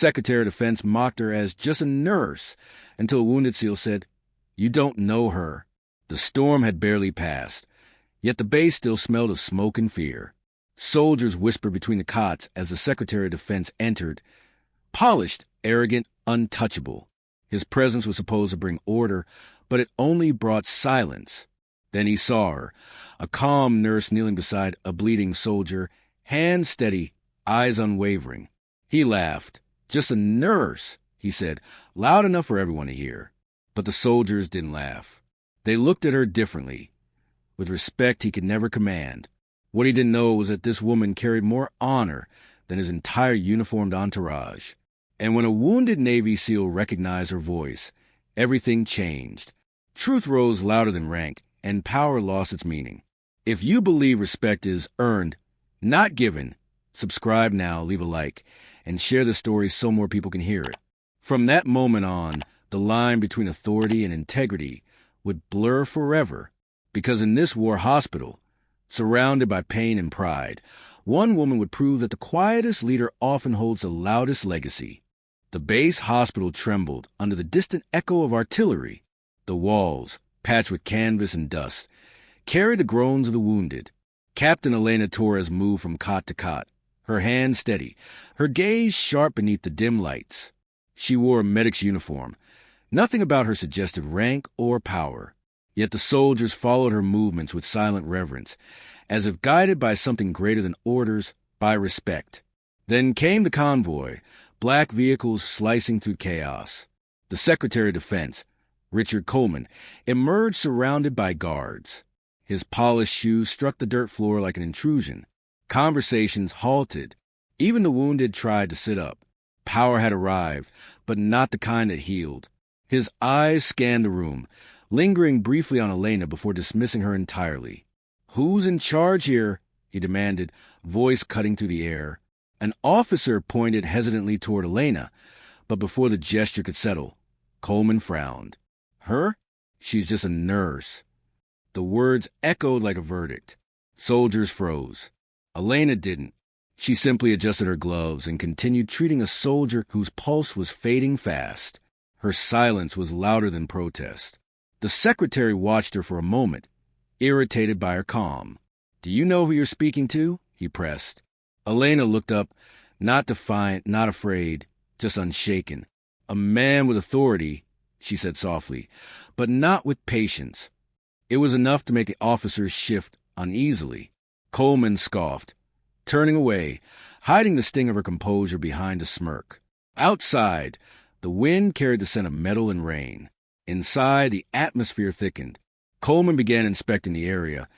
Secretary of Defense mocked her as just a nurse until a wounded SEAL said, "You don't know her." The storm had barely passed, yet the base still smelled of smoke and fear. Soldiers whispered between the cots as the Secretary of Defense entered, polished, arrogant, untouchable. His presence was supposed to bring order, but it only brought silence. Then he saw her, a calm nurse kneeling beside a bleeding soldier, hands steady, eyes unwavering. He laughed. "Just a nurse," he said, loud enough for everyone to hear. But the soldiers didn't laugh. They looked at her differently, with respect he could never command. What he didn't know was that this woman carried more honor than his entire uniformed entourage. And when a wounded Navy SEAL recognized her voice, everything changed. Truth rose louder than rank, and power lost its meaning. If you believe respect is earned, not given, subscribe now, leave a like, and share the story so more people can hear it. From that moment on, the line between authority and integrity would blur forever, because in this war hospital, surrounded by pain and pride, one woman would prove that the quietest leader often holds the loudest legacy. The base hospital trembled under the distant echo of artillery. The walls, patched with canvas and dust, carried the groans of the wounded. Captain Elena Torres moved from cot to cot, her hand steady, her gaze sharp beneath the dim lights. She wore a medic's uniform. Nothing about her suggested rank or power. Yet the soldiers followed her movements with silent reverence, as if guided by something greater than orders, by respect. Then came the convoy, black vehicles slicing through chaos. The Secretary of Defense, Richard Coleman, emerged surrounded by guards. His polished shoes struck the dirt floor like an intrusion. Conversations halted. Even the wounded tried to sit up. Power had arrived, but not the kind that healed. His eyes scanned the room, lingering briefly on Elena before dismissing her entirely. "Who's in charge here?" he demanded, voice cutting through the air. An officer pointed hesitantly toward Elena, but before the gesture could settle, Coleman frowned. "Her? She's just a nurse." The words echoed like a verdict. Soldiers froze. Elena didn't. She simply adjusted her gloves and continued treating a soldier whose pulse was fading fast. Her silence was louder than protest. The secretary watched her for a moment, irritated by her calm. "Do you know who you're speaking to?" he pressed. Elena looked up, not defiant, not afraid, just unshaken. "A man with authority," she said softly, "but not with patience." It was enough to make the officers shift uneasily. Coleman scoffed, turning away, hiding the sting of her composure behind a smirk. Outside, the wind carried the scent of metal and rain. Inside, the atmosphere thickened. Coleman began inspecting the area,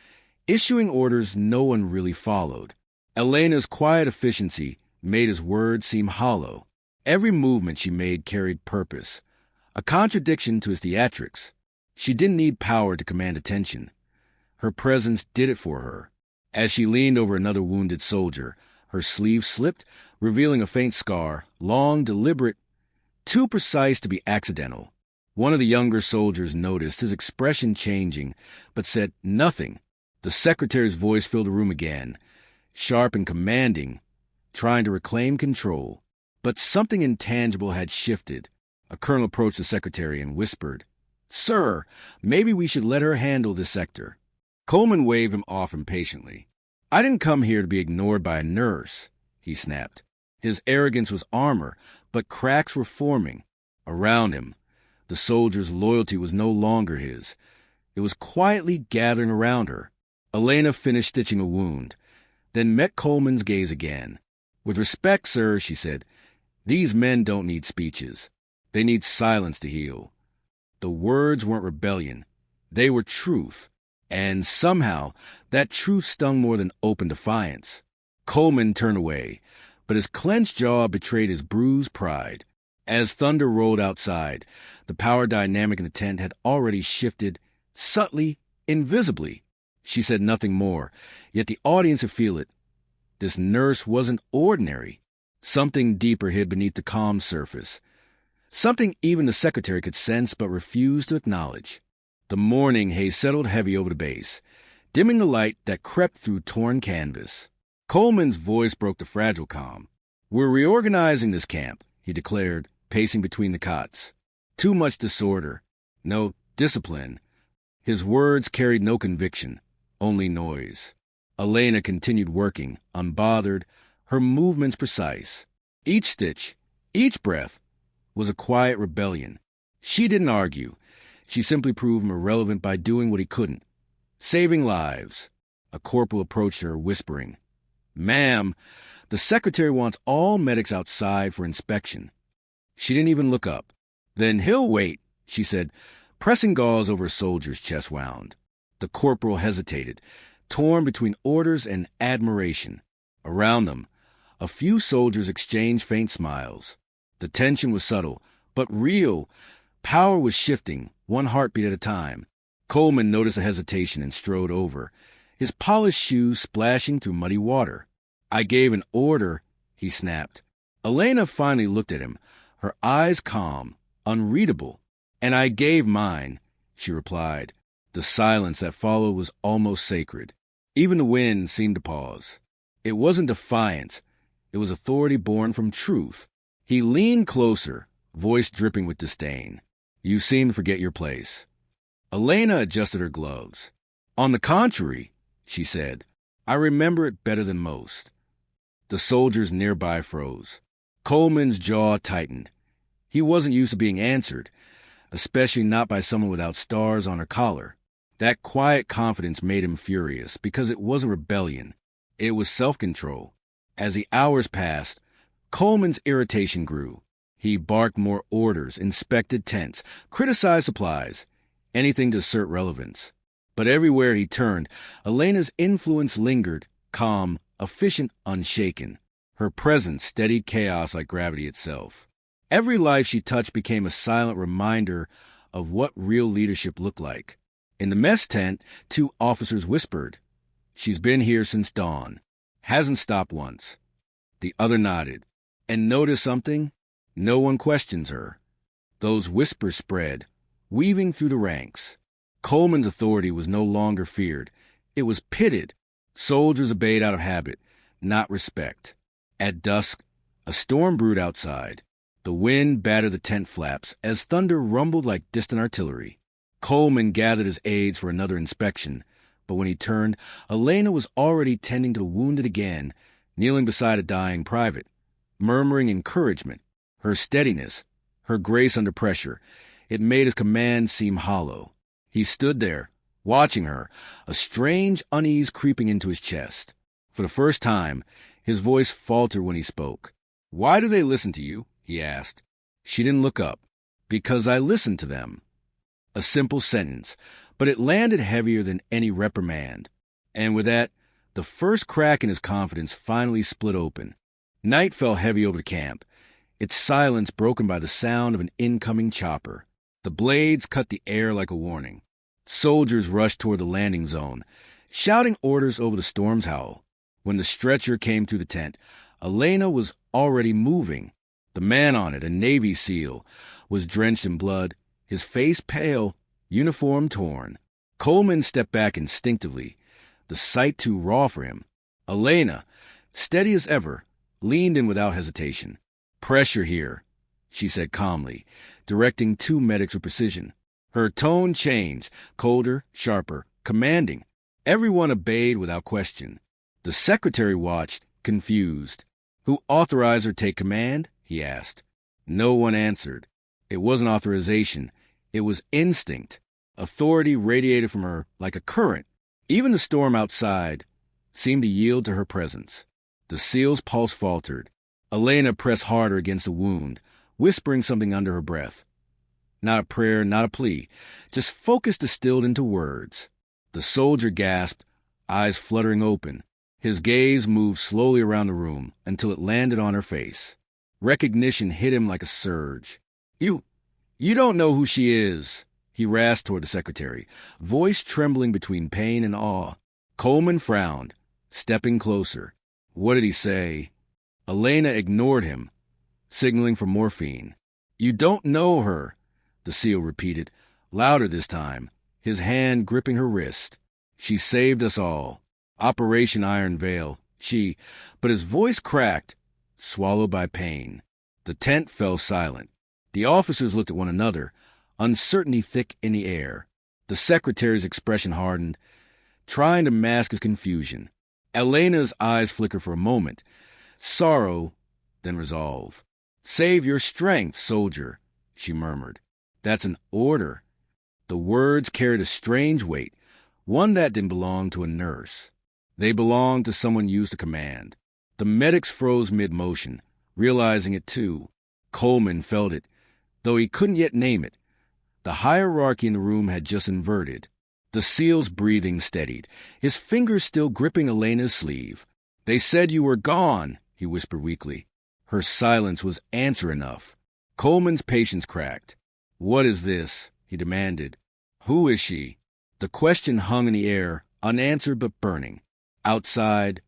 issuing orders no one really followed. Elena's quiet efficiency made his words seem hollow. Every movement she made carried purpose, a contradiction to his theatrics. She didn't need power to command attention. Her presence did it for her. As she leaned over another wounded soldier, her sleeve slipped, revealing a faint scar, long, deliberate, too precise to be accidental. One of the younger soldiers noticed, his expression changing, but said nothing. The secretary's voice filled the room again, sharp and commanding, trying to reclaim control. But something intangible had shifted. A colonel approached the secretary and whispered, "Sir, maybe we should let her handle this sector." Coleman waved him off impatiently. "I didn't come here to be ignored by a nurse," he snapped. His arrogance was armor, but cracks were forming. Around him, the soldier's loyalty was no longer his. It was quietly gathering around her. Elena finished stitching a wound, then met Coleman's gaze again. "With respect, sir," she said, "these men don't need speeches. They need silence to heal." The words weren't rebellion. They were truth. And somehow, that truth stung more than open defiance. Coleman turned away, but his clenched jaw betrayed his bruised pride. As thunder rolled outside, the power dynamic in the tent had already shifted, subtly, invisibly. She said nothing more, yet the audience could feel it. This nurse wasn't ordinary. Something deeper hid beneath the calm surface. Something even the secretary could sense but refused to acknowledge. The morning haze settled heavy over the base, dimming the light that crept through torn canvas. Coleman's voice broke the fragile calm. "We're reorganizing this camp," he declared, pacing between the cots. Too much disorder. No discipline. His words carried no conviction, only noise. Elena continued working, unbothered, her movements precise. Each stitch, each breath, was a quiet rebellion. She didn't argue. She simply proved him irrelevant by doing what he couldn't. Saving lives. A corporal approached her, whispering, "Ma'am, the secretary wants all medics outside for inspection." She didn't even look up. "Then he'll wait," she said, pressing gauze over a soldier's chest wound. The corporal hesitated, torn between orders and admiration. Around them, a few soldiers exchanged faint smiles. The tension was subtle, but real. Power was shifting, one heartbeat at a time. Coleman noticed a hesitation and strode over, his polished shoes splashing through muddy water. "I gave an order," he snapped. Elena finally looked at him, her eyes calm, unreadable. "And I gave mine," she replied. The silence that followed was almost sacred. Even the wind seemed to pause. It wasn't defiance. It was authority born from truth. He leaned closer, voice dripping with disdain. "You seem to forget your place." Elena adjusted her gloves. "On the contrary," she said, "I remember it better than most." The soldiers nearby froze. Coleman's jaw tightened. He wasn't used to being answered, especially not by someone without stars on her collar. That quiet confidence made him furious, because it wasn't rebellion. It was self-control. As the hours passed, Coleman's irritation grew. He barked more orders, inspected tents, criticized supplies, anything to assert relevance. But everywhere he turned, Elena's influence lingered, calm, efficient, unshaken. Her presence steadied chaos like gravity itself. Every life she touched became a silent reminder of what real leadership looked like. In the mess tent, 2 officers whispered, "She's been here since dawn. Hasn't stopped once." The other nodded. "And noticed something? No one questions her." Those whispers spread, weaving through the ranks. Coleman's authority was no longer feared. It was pitted. Soldiers obeyed out of habit, not respect. At dusk, a storm brewed outside. The wind battered the tent flaps as thunder rumbled like distant artillery. Coleman gathered his aides for another inspection, but when he turned, Elena was already tending to the wounded again, kneeling beside a dying private, murmuring encouragement. Her steadiness, her grace under pressure, it made his command seem hollow. He stood there, watching her, a strange unease creeping into his chest. For the first time, his voice faltered when he spoke. "Why do they listen to you?" he asked. She didn't look up. "Because I listen to them." A simple sentence, but it landed heavier than any reprimand. And with that, the first crack in his confidence finally split open. Night fell heavy over the camp, its silence broken by the sound of an incoming chopper. The blades cut the air like a warning. Soldiers rushed toward the landing zone, shouting orders over the storm's howl. When the stretcher came through the tent, Elena was already moving. The man on it, a Navy SEAL, was drenched in blood, his face pale, uniform torn. Coleman stepped back instinctively, the sight too raw for him. Elena, steady as ever, leaned in without hesitation. "Pressure here," she said calmly, directing 2 medics with precision. Her tone changed, colder, sharper, commanding. Everyone obeyed without question. The secretary watched, confused. "Who authorized her to take command?" he asked. No one answered. It wasn't authorization. It was instinct. Authority radiated from her like a current. Even the storm outside seemed to yield to her presence. The SEAL's pulse faltered. Elena pressed harder against the wound, whispering something under her breath. Not a prayer, not a plea, just focus distilled into words. The soldier gasped, eyes fluttering open. His gaze moved slowly around the room until it landed on her face. Recognition hit him like a surge. You don't know who she is," he rasped toward the secretary, voice trembling between pain and awe. Coleman frowned, stepping closer. What did he say? Elena ignored him, signaling for morphine. "You don't know her," the SEAL repeated, louder this time, his hand gripping her wrist. "She saved us all. Operation Iron Veil. But his voice cracked, swallowed by pain. The tent fell silent. The officers looked at one another, uncertainty thick in the air. The secretary's expression hardened, trying to mask his confusion. Elena's eyes flickered for a moment. Sorrow, then resolve. "Save your strength, soldier," she murmured. "That's an order." The words carried a strange weight, one that didn't belong to a nurse. They belonged to someone used to command. The medics froze mid-motion, realizing it too. Coleman felt it, though he couldn't yet name it. The hierarchy in the room had just inverted. The SEAL's breathing steadied, his fingers still gripping Elena's sleeve. "They said you were gone," he whispered weakly. Her silence was answer enough. Coleman's patience cracked. "What is this?" he demanded. "Who is she?" The question hung in the air, unanswered but burning. Outside,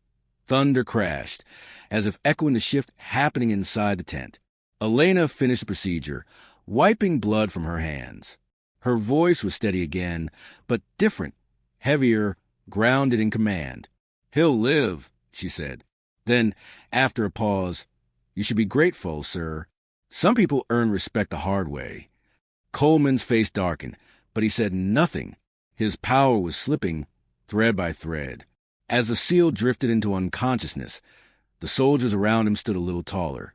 thunder crashed, as if echoing the shift happening inside the tent. Elena finished the procedure, wiping blood from her hands. Her voice was steady again, but different, heavier, grounded in command. "He'll live," she said. Then, after a pause, "You should be grateful, sir. Some people earn respect the hard way." Coleman's face darkened, but he said nothing. His power was slipping, thread by thread. As the SEAL drifted into unconsciousness, the soldiers around him stood a little taller,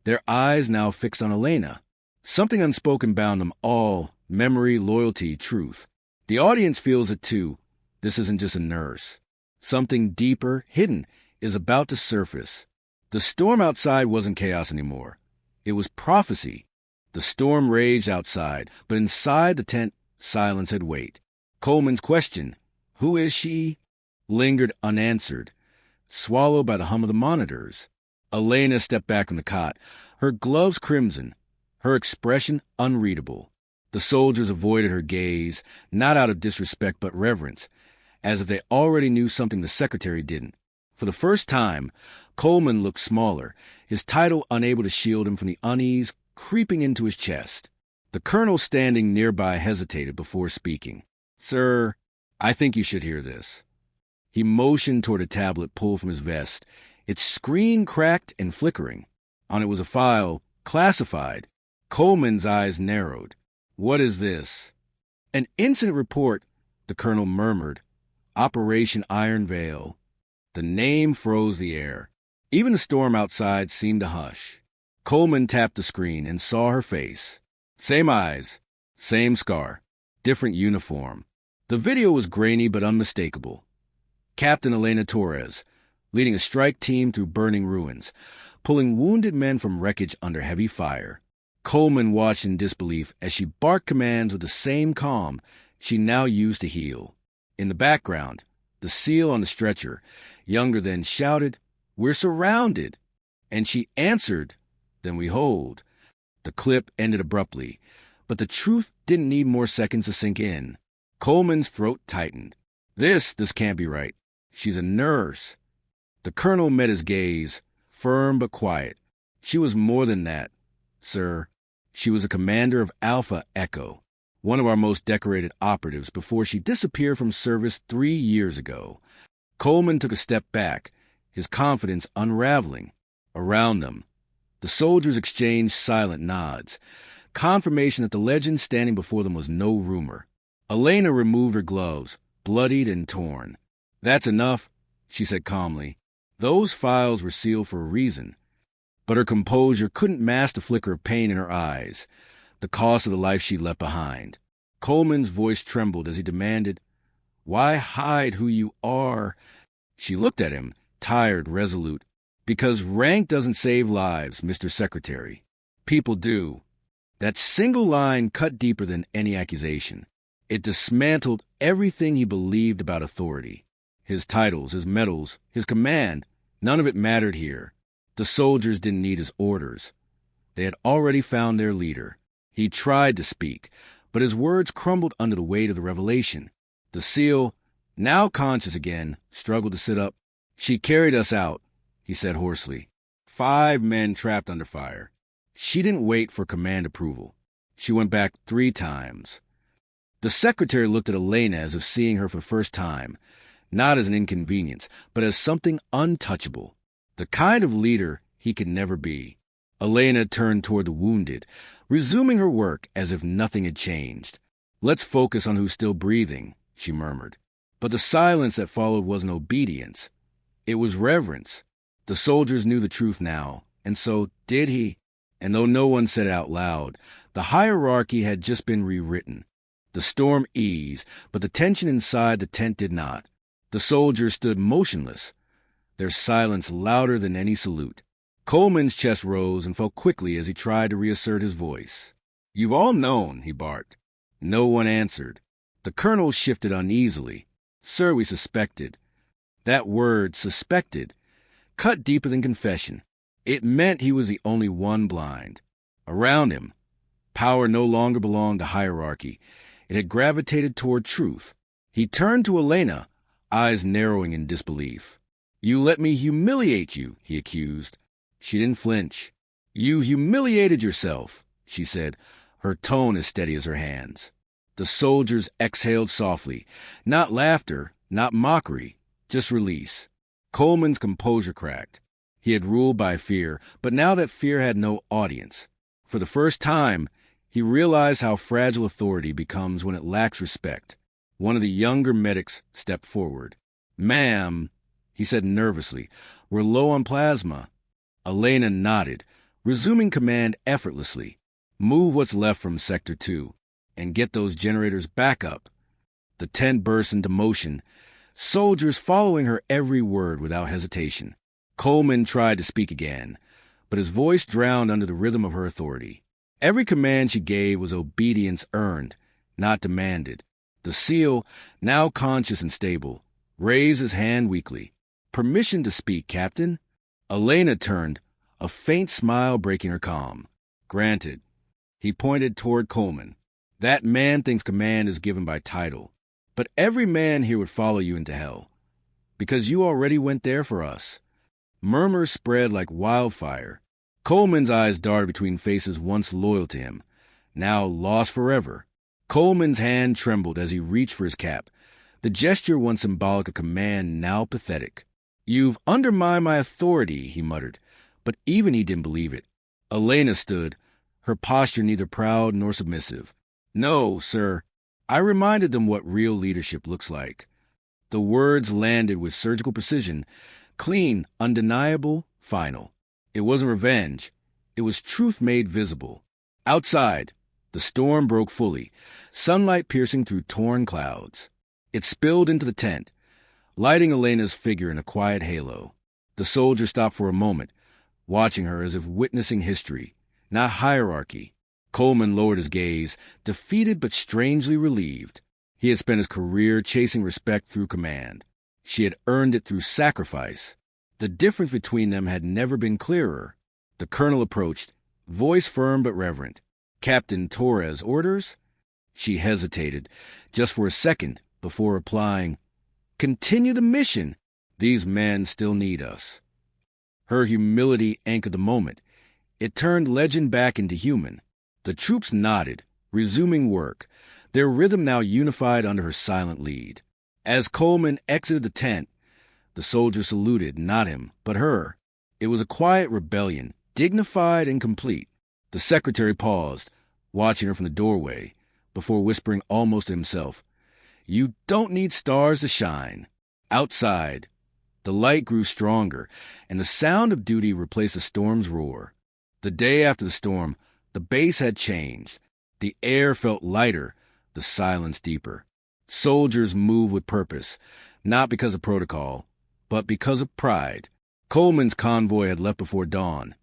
their eyes now fixed on Elena. Something unspoken bound them all, memory, loyalty, truth. The audience feels it too. This isn't just a nurse. Something deeper, hidden, is about to surface. The storm outside wasn't chaos anymore. It was prophecy. The storm raged outside, but inside the tent, silence had weight. Coleman's question, "Who is she?" lingered unanswered, swallowed by the hum of the monitors. Elena stepped back from the cot, her gloves crimson, her expression unreadable. The soldiers avoided her gaze, not out of disrespect but reverence, as if they already knew something the secretary didn't. For the first time, Coleman looked smaller, his title unable to shield him from the unease creeping into his chest. The colonel standing nearby hesitated before speaking. "Sir, I think you should hear this." He motioned toward a tablet pulled from his vest, its screen cracked and flickering. On it was a file, classified. Coleman's eyes narrowed. "What is this?" "An incident report," the colonel murmured. "Operation Iron Veil." The name froze the air. Even the storm outside seemed to hush. Coleman tapped the screen and saw her face. Same eyes, same scar, different uniform. The video was grainy but unmistakable. Captain Elena Torres, leading a strike team through burning ruins, pulling wounded men from wreckage under heavy fire. Coleman watched in disbelief as she barked commands with the same calm she now used to heal. In the background, the SEAL on the stretcher, younger than, shouted, "We're surrounded!" And she answered, "Then we hold." The clip ended abruptly, but the truth didn't need more seconds to sink in. Coleman's throat tightened. This can't be right. She's a nurse. The colonel met his gaze, firm but quiet. She was more than that, sir. She was a commander of Alpha Echo, one of our most decorated operatives before she disappeared from service 3 years ago. Coleman took a step back, his confidence unraveling. Around them, the soldiers exchanged silent nods, confirmation that the legend standing before them was no rumor. Elena removed her gloves, bloodied and torn. "That's enough," she said calmly. Those files were sealed for a reason. But her composure couldn't mask the flicker of pain in her eyes, the cost of the life she left behind. Coleman's voice trembled as he demanded, "Why hide who you are?" She looked at him, tired, resolute. "Because rank doesn't save lives, Mr. Secretary. People do." That single line cut deeper than any accusation. It dismantled everything he believed about authority. His titles, his medals, his command, none of it mattered here. The soldiers didn't need his orders. They had already found their leader. He tried to speak, but his words crumbled under the weight of the revelation. The SEAL, now conscious again, struggled to sit up. "She carried us out," he said hoarsely. 5 men trapped under fire. She didn't wait for command approval. She went back 3 times. The secretary looked at Elena as if seeing her for the first time, not as an inconvenience, but as something untouchable, the kind of leader he could never be. Elena turned toward the wounded, resuming her work as if nothing had changed. "Let's focus on who's still breathing," she murmured. But the silence that followed wasn't obedience. It was reverence. The soldiers knew the truth now, and so did he. And though no one said it out loud, the hierarchy had just been rewritten. The storm eased, but the tension inside the tent did not. The soldiers stood motionless, their silence louder than any salute. Coleman's chest rose and fell quickly as he tried to reassert his voice. "You've all known," he barked. No one answered. The colonel shifted uneasily. "Sir, we suspected." That word, suspected, cut deeper than confession. It meant he was the only one blind. Around him, power no longer belonged to hierarchy. It had gravitated toward truth. He turned to Elena, eyes narrowing in disbelief. "You let me humiliate you," he accused. She didn't flinch. "You humiliated yourself," she said, her tone as steady as her hands. The soldiers exhaled softly. Not laughter, not mockery, just release. Coleman's composure cracked. He had ruled by fear, but now that fear had no audience. For the first time, he realized how fragile authority becomes when it lacks respect. One of the younger medics stepped forward. "Ma'am," he said nervously, "we're low on plasma." Elena nodded, resuming command effortlessly. "Move what's left from Sector 2, and get those generators back up." The tent burst into motion, soldiers following her every word without hesitation. Coleman tried to speak again, but his voice drowned under the rhythm of her authority. Every command she gave was obedience earned, not demanded. The SEAL, now conscious and stable, raised his hand weakly. "Permission to speak, Captain." Elena turned, a faint smile breaking her calm. "Granted." He pointed toward Coleman. "That man thinks command is given by title. But every man here would follow you into hell, because you already went there for us." Murmurs spread like wildfire. Coleman's eyes darted between faces once loyal to him, now lost forever. Coleman's hand trembled as he reached for his cap, the gesture once symbolic of command, now pathetic. "You've undermined my authority," he muttered, but even he didn't believe it. Elena stood, her posture neither proud nor submissive. "No, sir." I reminded them what real leadership looks like. The words landed with surgical precision, clean, undeniable, final. It wasn't revenge. It was truth made visible. Outside, the storm broke fully, sunlight piercing through torn clouds. It spilled into the tent, lighting Elena's figure in a quiet halo. The soldier stopped for a moment, watching her as if witnessing history, not hierarchy. Coleman lowered his gaze, defeated but strangely relieved. He had spent his career chasing respect through command. She had earned it through sacrifice. The difference between them had never been clearer. The colonel approached, voice firm but reverent. "Captain Torres, orders?" She hesitated, just for a second, before replying, "Continue the mission. These men still need us." Her humility anchored the moment. It turned legend back into human. The troops nodded, resuming work, their rhythm now unified under her silent lead. As Coleman exited the tent, the soldiers saluted, not him, but her. It was a quiet rebellion, dignified and complete. The secretary paused, watching her from the doorway, before whispering almost to himself, "You don't need stars to shine." Outside, the light grew stronger, and the sound of duty replaced the storm's roar. The day after the storm, the base had changed. The air felt lighter, the silence deeper. Soldiers moved with purpose, not because of protocol, but because of pride. Coleman's convoy had left before dawn.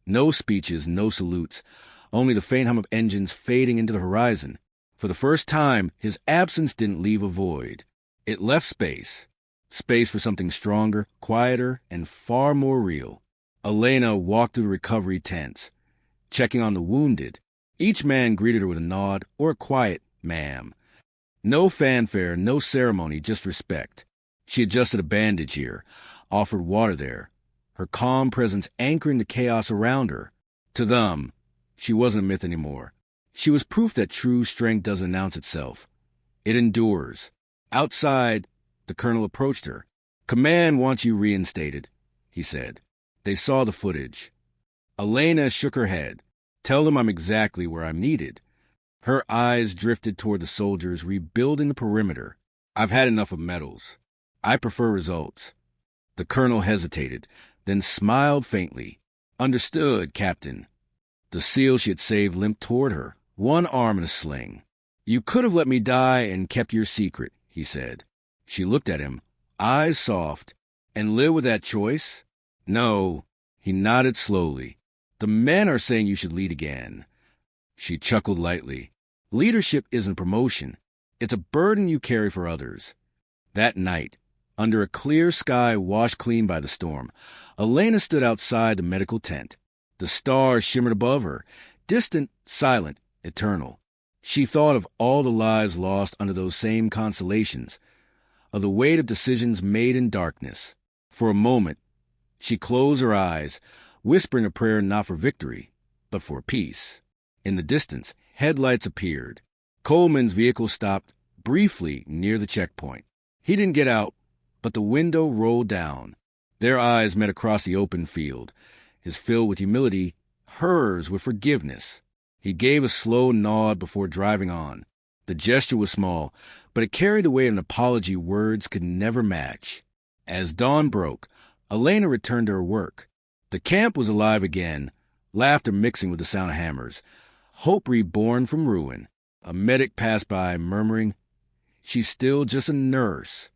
No speeches, no salutes, only the faint hum of engines fading into the horizon. For the first time, his absence didn't leave a void. It left space for something stronger, quieter, and far more real. Elena walked through the recovery tents, checking on the wounded. Each man greeted her with a nod or a quiet, "Ma'am." No fanfare, no ceremony, just respect. She adjusted a bandage here, offered water there, her calm presence anchoring the chaos around her. To them, she wasn't a myth anymore. She was proof that true strength doesn't announce itself. It endures. Outside, the colonel approached her. "Command wants you reinstated," he said. They saw the footage. Elena shook her head. Tell them I'm exactly where I'm needed. Her eyes drifted toward the soldiers rebuilding the perimeter. I've had enough of medals. I prefer results. The colonel hesitated, then smiled faintly. Understood, Captain. The SEAL she had saved limped toward her, one arm in a sling. You could have let me die and kept your secret, he said. She looked at him, eyes soft. And live with that choice? No. He nodded slowly. The men are saying you should lead again. She chuckled lightly. Leadership isn't promotion. It's a burden you carry for others. That night, under a clear sky washed clean by the storm, Elena stood outside the medical tent. The stars shimmered above her, distant, silent, eternal. She thought of all the lives lost under those same constellations, of the weight of decisions made in darkness. For a moment, she closed her eyes, whispering a prayer not for victory, but for peace. In the distance, headlights appeared. Coleman's vehicle stopped briefly near the checkpoint. He didn't get out, but the window rolled down. Their eyes met across the open field, his filled with humility, hers with forgiveness. He gave a slow nod before driving on. The gesture was small, but it carried the weight of an apology words could never match. As dawn broke, Elena returned to her work. The camp was alive again, laughter mixing with the sound of hammers. Hope reborn from ruin. A medic passed by, murmuring, "She's still just a nurse."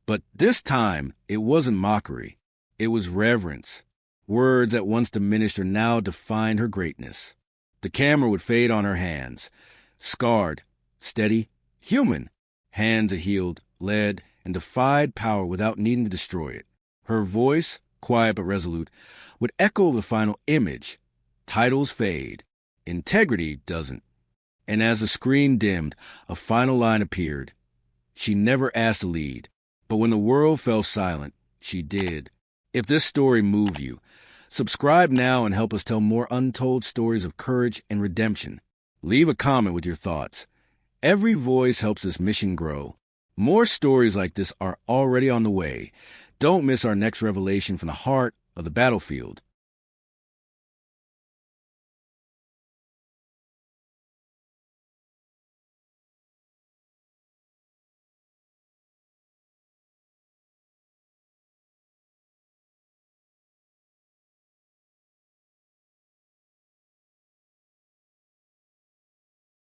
But this time, it wasn't mockery. It was reverence. Words that once diminished her now defined her greatness. The camera would fade on her hands. Scarred, steady, human. Hands that healed, led, and defied power without needing to destroy it. Her voice, quiet but resolute, would echo the final image. Titles fade. Integrity doesn't. And as the screen dimmed, a final line appeared. She never asked to lead, but when the world fell silent, she did. If this story moved you, subscribe now and help us tell more untold stories of courage and redemption. Leave a comment with your thoughts. Every voice helps this mission grow. More stories like this are already on the way. Don't miss our next revelation from the heart of the battlefield.